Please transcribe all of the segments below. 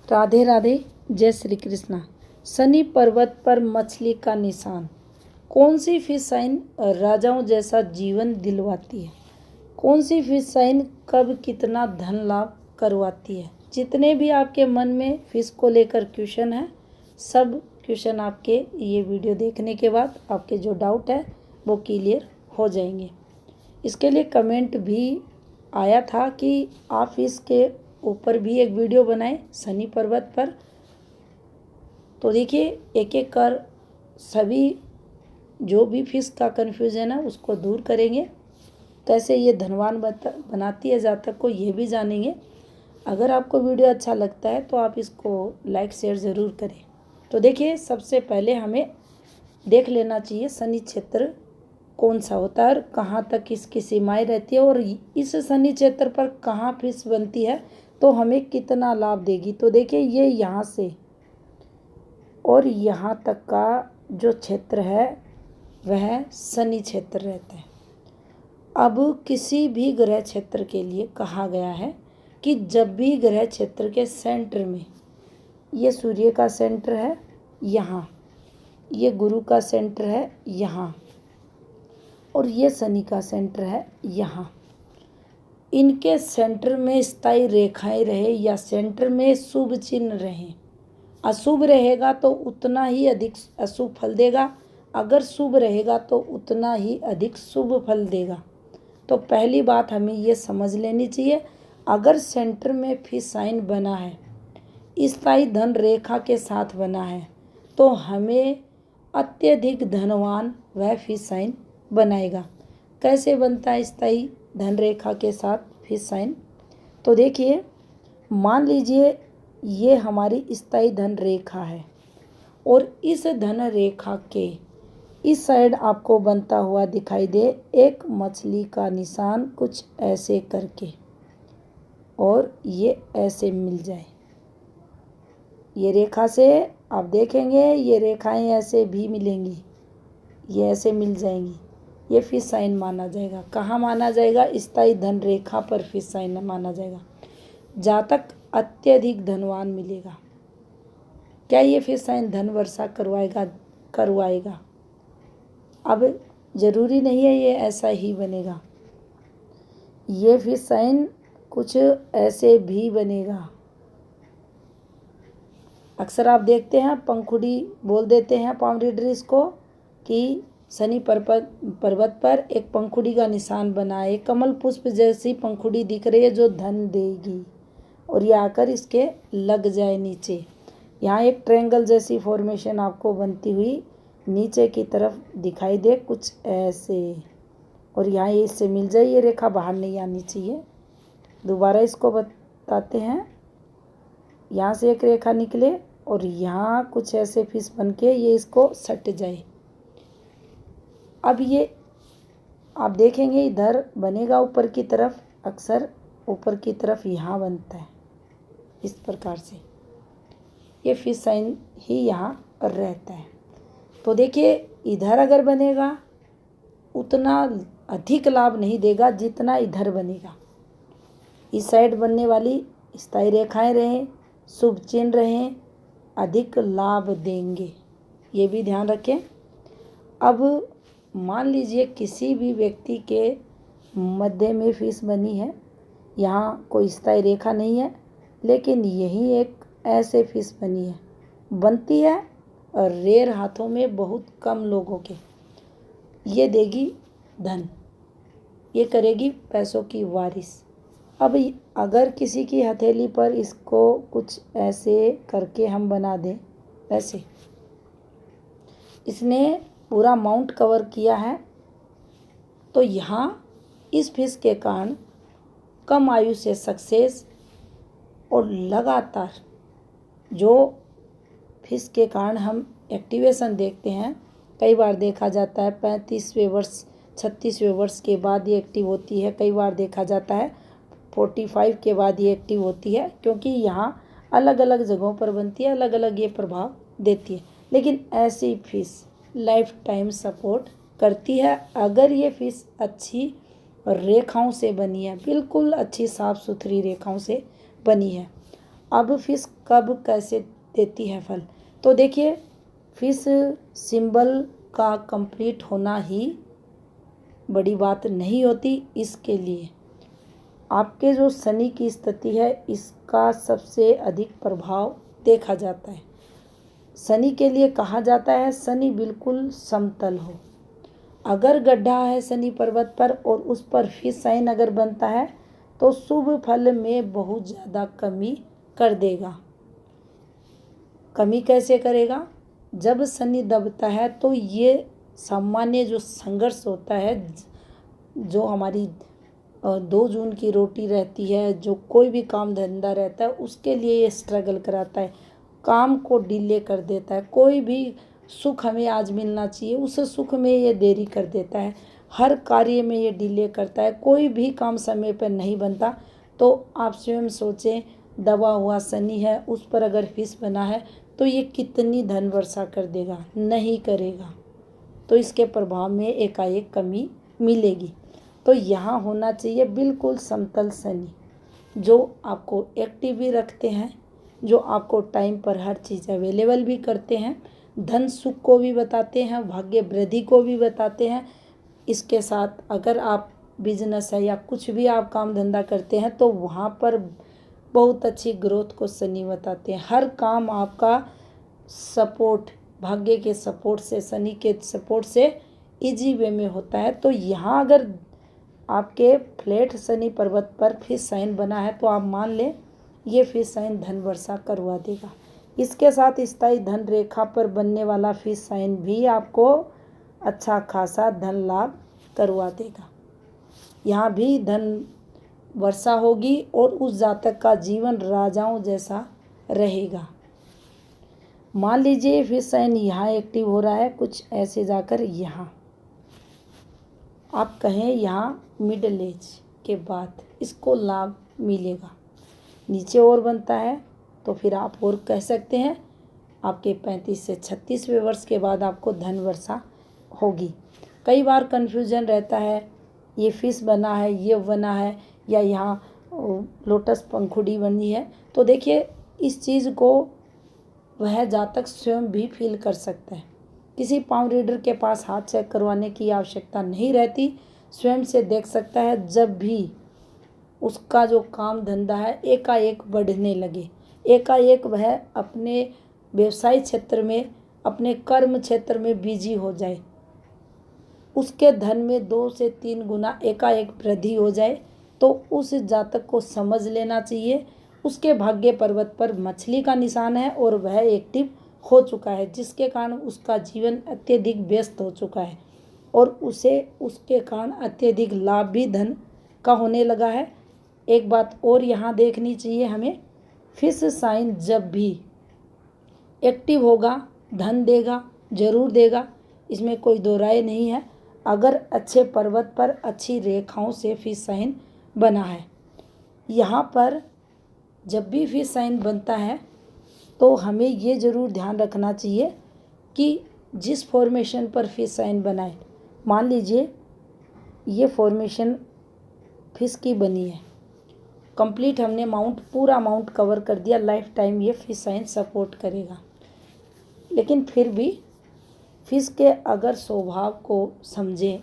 राधे राधे, जय श्री कृष्णा। शनि पर्वत पर मछली का निशान। कौन सी फिश साइन राजाओं जैसा जीवन दिलवाती है? कौन सी फिश साइन कब कितना धन लाभ करवाती है? जितने भी आपके मन में फिश को लेकर क्वेश्चन है, सब क्वेश्चन आपके ये वीडियो देखने के बाद आपके जो डाउट है वो क्लियर हो जाएंगे। इसके लिए कमेंट भी आया था कि आप इसके ऊपर भी एक वीडियो बनाएं शनि पर्वत पर। तो देखिए, एक एक कर सभी जो भी फिश का कन्फ्यूजन है उसको दूर करेंगे। कैसे ये धनवान बनाती है जातक को, ये भी जानेंगे। अगर आपको वीडियो अच्छा लगता है तो आप इसको लाइक शेयर ज़रूर करें। तो देखिए, सबसे पहले हमें देख लेना चाहिए शनि क्षेत्र कौन सा होता है और कहाँ तक इसकी सीमाएँ रहती है, और इस शनि क्षेत्र पर कहाँ फिश बनती है तो हमें कितना लाभ देगी। तो देखिए, ये यहाँ से और यहाँ तक का जो क्षेत्र है वह शनि क्षेत्र रहता है। अब किसी भी ग्रह क्षेत्र के लिए कहा गया है कि जब भी ग्रह क्षेत्र के सेंटर में, ये सूर्य का सेंटर है यहाँ, ये गुरु का सेंटर है यहाँ, और ये शनि का सेंटर है यहाँ, इनके सेंटर में स्थायी रेखाएं रहे या सेंटर में शुभ चिन्ह रहे। अशुभ रहेगा तो उतना ही अधिक अशुभ फल देगा, अगर शुभ रहेगा तो उतना ही अधिक शुभ फल देगा। तो पहली बात हमें ये समझ लेनी चाहिए, अगर सेंटर में फिश साइन बना है, स्थायी धन रेखा के साथ बना है, तो हमें अत्यधिक धनवान वह फिश साइन बनाएगा। कैसे बनता है स्थायी धन रेखा के साथ फिश साइन? तो देखिए, मान लीजिए ये हमारी स्थायी धन रेखा है और इस धन रेखा के इस साइड आपको बनता हुआ दिखाई दे एक मछली का निशान, कुछ ऐसे करके, और ये ऐसे मिल जाए। ये रेखा से आप देखेंगे ये रेखाएं ऐसे भी मिलेंगी, ये ऐसे मिल जाएंगी, ये फिश साइन माना जाएगा। कहाँ माना जाएगा? स्थायी धन रेखा पर फिश साइन माना जाएगा। जातक अत्यधिक धनवान मिलेगा। क्या ये फिश साइन धन वर्षा करवाएगा? अब जरूरी नहीं है ये ऐसा ही बनेगा, ये फिश साइन कुछ ऐसे भी बनेगा। अक्सर आप देखते हैं पंखुड़ी बोल देते हैं पाम रीडर इसको, कि शनि पर्वत पर एक पंखुड़ी का निशान बना है, कमल पुष्प जैसी पंखुड़ी दिख रही है जो धन देगी, और ये आकर इसके लग जाए नीचे। यहाँ एक ट्रायंगल जैसी फॉर्मेशन आपको बनती हुई नीचे की तरफ दिखाई दे, कुछ ऐसे, और यहाँ ये इससे मिल जाए। ये रेखा बाहर नहीं आनी चाहिए। दोबारा इसको बताते हैं, यहाँ से एक रेखा निकले और यहाँ कुछ ऐसे फिश बन के ये इसको सट जाए। अब ये आप देखेंगे इधर बनेगा ऊपर की तरफ, अक्सर ऊपर की तरफ यहाँ बनता है इस प्रकार से, ये फिश साइन ही यहाँ रहता है। तो देखिए, इधर अगर बनेगा उतना अधिक लाभ नहीं देगा जितना इधर बनेगा। इस साइड बनने वाली स्थायी रेखाएं रहें, शुभ चिन्ह रहें, अधिक लाभ देंगे, ये भी ध्यान रखें। अब मान लीजिए किसी भी व्यक्ति के मध्य में फिश बनी है, यहाँ कोई स्थायी रेखा नहीं है, लेकिन यही एक ऐसे फिश बनी है, बनती है और रेयर हाथों में बहुत कम लोगों के, ये देगी धन, ये करेगी पैसों की वारिस। अब अगर किसी की हथेली पर इसको कुछ ऐसे करके हम बना दें, ऐसे इसने पूरा माउंट कवर किया है, तो यहाँ इस फिश के कारण कम आयु से सक्सेस और लगातार जो फिश के कारण हम एक्टिवेशन देखते हैं, कई बार देखा जाता है 35वें वर्ष 36वें वर्ष के बाद ये एक्टिव होती है, कई बार देखा जाता है 45 के बाद ये एक्टिव होती है, क्योंकि यहाँ अलग अलग जगहों पर बनती है, अलग अलग ये प्रभाव देती है। लेकिन ऐसी फिश लाइफ टाइम सपोर्ट करती है अगर ये फिश अच्छी रेखाओं से बनी है, बिल्कुल अच्छी साफ सुथरी रेखाओं से बनी है। अब फिश कब कैसे देती है फल? तो देखिए, फिश सिंबल का कंप्लीट होना ही बड़ी बात नहीं होती। इसके लिए आपके जो शनि की स्थिति है इसका सबसे अधिक प्रभाव देखा जाता है। शनि के लिए कहा जाता है शनि बिल्कुल समतल हो। अगर गड्ढा है शनि पर्वत पर और उस पर फिश साइन अगर बनता है तो शुभ फल में बहुत ज़्यादा कमी कर देगा। कमी कैसे करेगा? जब शनि दबता है तो ये सामान्य जो संघर्ष होता है, जो हमारी 2 जून की रोटी रहती है, जो कोई भी काम धंधा रहता है उसके लिए ये स्ट्रगल कराता है, काम को डिले कर देता है। कोई भी सुख हमें आज मिलना चाहिए उस सुख में ये देरी कर देता है, हर कार्य में ये डिले करता है, कोई भी काम समय पर नहीं बनता। तो आप स्वयं सोचें, दबा हुआ शनि है उस पर अगर फिश बना है तो ये कितनी धन वर्षा कर देगा? नहीं करेगा। तो इसके प्रभाव में एकाएक कमी मिलेगी। तो यहाँ होना चाहिए बिल्कुल समतल शनि, जो आपको एक्टिव भी रखते हैं, जो आपको टाइम पर हर चीज़ अवेलेबल भी करते हैं, धन सुख को भी बताते हैं, भाग्य वृद्धि को भी बताते हैं। इसके साथ अगर आप बिजनेस है या कुछ भी आप काम धंधा करते हैं तो वहाँ पर बहुत अच्छी ग्रोथ को शनि बताते हैं। हर काम आपका सपोर्ट, भाग्य के सपोर्ट से, शनि के सपोर्ट से इजी वे में होता है। तो यहाँ अगर आपके फ्लैट शनि पर्वत पर फिश साइन बना है तो आप मान लें ये फिश साइन धन वर्षा करवा देगा। इसके साथ स्थायी धन रेखा पर बनने वाला फिश साइन भी आपको अच्छा खासा धन लाभ करवा देगा। यहाँ भी धन वर्षा होगी और उस जातक का जीवन राजाओं जैसा रहेगा। मान लीजिए फिश साइन यहाँ एक्टिव हो रहा है, कुछ ऐसे जाकर यहाँ आप कहें यहाँ मिडिल एज के बाद इसको लाभ मिलेगा। नीचे और बनता है तो फिर आप और कह सकते हैं आपके 35 से 36वें वर्ष के बाद आपको धन वर्षा होगी। कई बार कन्फ्यूजन रहता है, ये फिश बना है, ये बना है, या यहाँ लोटस पंखुड़ी बनी है। तो देखिए, इस चीज़ को वह जातक स्वयं भी फील कर सकता है। किसी पाम रीडर के पास हाथ चेक करवाने की आवश्यकता नहीं रहती, स्वयं से देख सकता है। जब भी उसका जो काम धंधा है एकाएक बढ़ने लगे, एकाएक वह अपने व्यवसाय क्षेत्र में, अपने कर्म क्षेत्र में बिजी हो जाए, उसके धन में 2 से 3 गुना एकाएक वृद्धि हो जाए, तो उस जातक को समझ लेना चाहिए उसके भाग्य पर्वत पर मछली का निशान है और वह एक्टिव हो चुका है, जिसके कारण उसका जीवन अत्यधिक व्यस्त हो चुका है और उसे उसके कारण अत्यधिक लाभ भी धन का होने लगा है। एक बात और यहाँ देखनी चाहिए हमें, फिश साइन जब भी एक्टिव होगा धन देगा, जरूर देगा, इसमें कोई दो राय नहीं है। अगर अच्छे पर्वत पर अच्छी रेखाओं से फिश साइन बना है, यहाँ पर जब भी फिश साइन बनता है तो हमें ये ज़रूर ध्यान रखना चाहिए कि जिस फॉर्मेशन पर फिश साइन बनाए, मान लीजिए ये फॉर्मेशन फिश की बनी है, कंप्लीट हमने माउंट, पूरा माउंट कवर कर दिया, लाइफ टाइम ये फिश साइन सपोर्ट करेगा। लेकिन फिर भी फिश के अगर स्वभाव को समझें,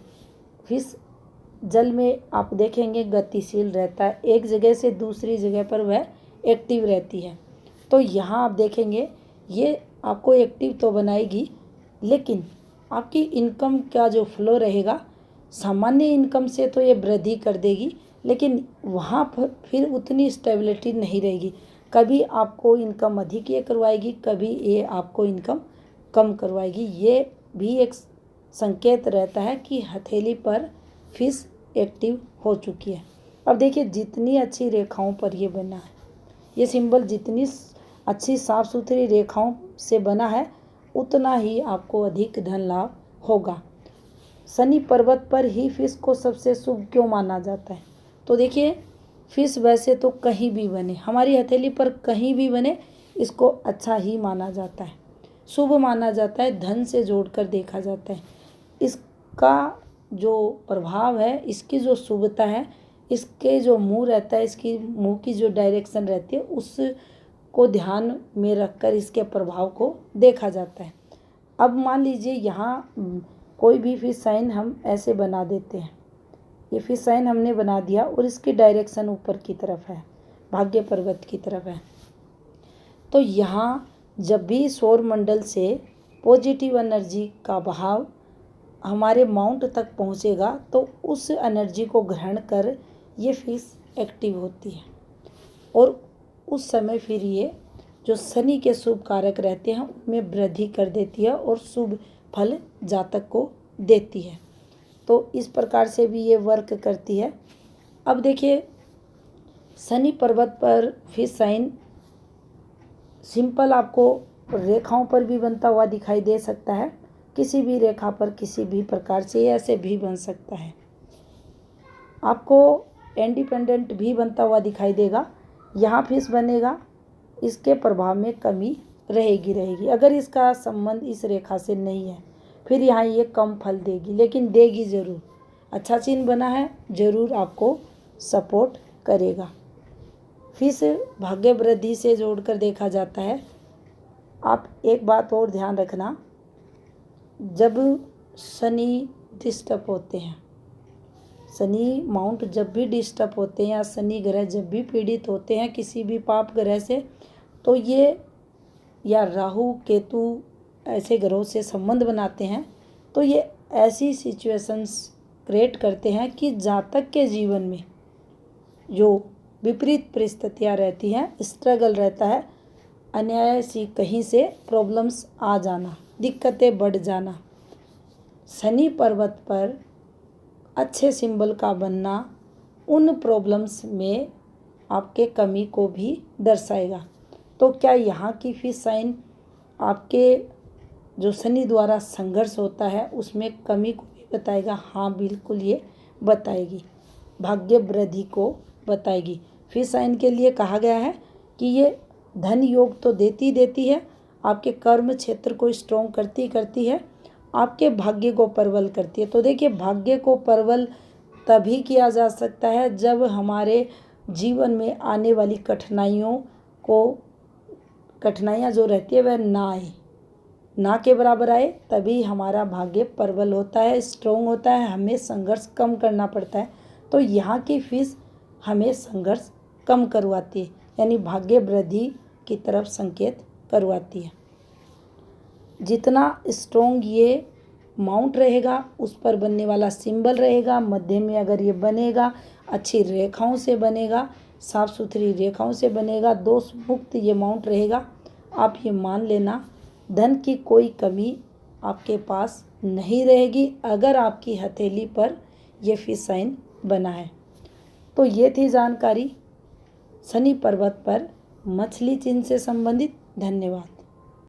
फिश जल में आप देखेंगे गतिशील रहता है, एक जगह से दूसरी जगह पर वह एक्टिव रहती है। तो यहाँ आप देखेंगे ये आपको एक्टिव तो बनाएगी, लेकिन आपकी इनकम का जो फ्लो रहेगा, सामान्य इनकम से तो ये वृद्धि कर देगी, लेकिन वहाँ पर फिर उतनी स्टेबिलिटी नहीं रहेगी। कभी आपको इनकम अधिक ये करवाएगी, कभी ये आपको इनकम कम करवाएगी। ये भी एक संकेत रहता है कि हथेली पर फिश एक्टिव हो चुकी है। अब देखिए, जितनी अच्छी रेखाओं पर ये बना है, ये सिंबल जितनी अच्छी साफ सुथरी रेखाओं से बना है, उतना ही आपको अधिक धन लाभ होगा। शनि पर्वत पर ही फिश को सबसे शुभ क्यों माना जाता है? तो देखिए, फिश वैसे तो कहीं भी बने, हमारी हथेली पर कहीं भी बने, इसको अच्छा ही माना जाता है, शुभ माना जाता है, धन से जोड़कर देखा जाता है। इसका जो प्रभाव है, इसकी जो शुभता है, इसके जो मुंह रहता है, इसकी मुंह की जो डायरेक्शन रहती है, को ध्यान में रखकर इसके प्रभाव को देखा जाता है। अब मान लीजिए यहाँ कोई भी फिश साइन हम ऐसे बना देते हैं। ये फिश साइन हमने बना दिया और इसकी डायरेक्शन ऊपर की तरफ है, भाग्य पर्वत की तरफ है। तो यहाँ जब भी सौर मंडल से पॉजिटिव एनर्जी का बहाव हमारे माउंट तक पहुँचेगा तो उस एनर्जी को ग्रहण कर ये फिश एक्टिव होती है और उस समय फिर ये जो शनि के शुभ कारक रहते हैं उनमें वृद्धि कर देती है और शुभ फल जातक को देती है। तो इस प्रकार से भी ये वर्क करती है। अब देखिए, शनि पर्वत पर फिश साइन सिंपल आपको रेखाओं पर भी बनता हुआ दिखाई दे सकता है। किसी भी रेखा पर किसी भी प्रकार से ऐसे भी बन सकता है। आपको इंडिपेंडेंट भी बनता हुआ दिखाई देगा। यहाँ फिश बनेगा, इसके प्रभाव में कमी रहेगी। अगर इसका संबंध इस रेखा से नहीं है फिर यहाँ ये कम फल देगी, लेकिन देगी ज़रूर। अच्छा चिन्ह बना है, ज़रूर आपको सपोर्ट करेगा। फिश भाग्य वृद्धि से जोड़कर देखा जाता है। आप एक बात और ध्यान रखना, जब शनि डिस्टर्ब होते हैं, शनि माउंट जब भी डिस्टर्ब होते हैं या शनि ग्रह जब भी पीड़ित होते हैं किसी भी पाप ग्रह से, तो ये या राहु केतु ऐसे ग्रहों से संबंध बनाते हैं तो ये ऐसी सिचुएशंस क्रिएट करते हैं कि जातक के जीवन में जो विपरीत परिस्थितियाँ रहती हैं, स्ट्रगल रहता है, अन्याय सी कहीं से प्रॉब्लम्स आ जाना, दिक्कतें बढ़ जाना, शनि पर्वत पर अच्छे सिंबल का बनना उन प्रॉब्लम्स में आपके कमी को भी दर्शाएगा। तो क्या यहाँ की फिश साइन आपके जो शनि द्वारा संघर्ष होता है उसमें कमी को भी बताएगा? हाँ, बिल्कुल ये बताएगी, भाग्य वृद्धि को बताएगी। फिश साइन के लिए कहा गया है कि ये धन योग तो देती है, आपके कर्म क्षेत्र को स्ट्रॉन्ग करती है, आपके भाग्य को प्रबल करती है। तो देखिए, भाग्य को प्रबल तभी किया जा सकता है जब हमारे जीवन में आने वाली कठिनाइयाँ जो रहती है वह ना के बराबर आए, तभी हमारा भाग्य प्रबल होता है, स्ट्रॉन्ग होता है, हमें संघर्ष कम करना पड़ता है। तो यहाँ की फिश हमें संघर्ष कम करवाती है, यानी भाग्य वृद्धि की तरफ संकेत करवाती है। जितना स्ट्रॉन्ग ये माउंट रहेगा, उस पर बनने वाला सिंबल रहेगा, मध्य में अगर ये बनेगा, अच्छी रेखाओं से बनेगा, साफ सुथरी रेखाओं से बनेगा, दोष मुक्त ये माउंट रहेगा, आप ये मान लेना धन की कोई कमी आपके पास नहीं रहेगी अगर आपकी हथेली पर ये फिश साइन बना है। तो ये थी जानकारी शनि पर्वत पर मछली चिन्ह से संबंधित। धन्यवाद।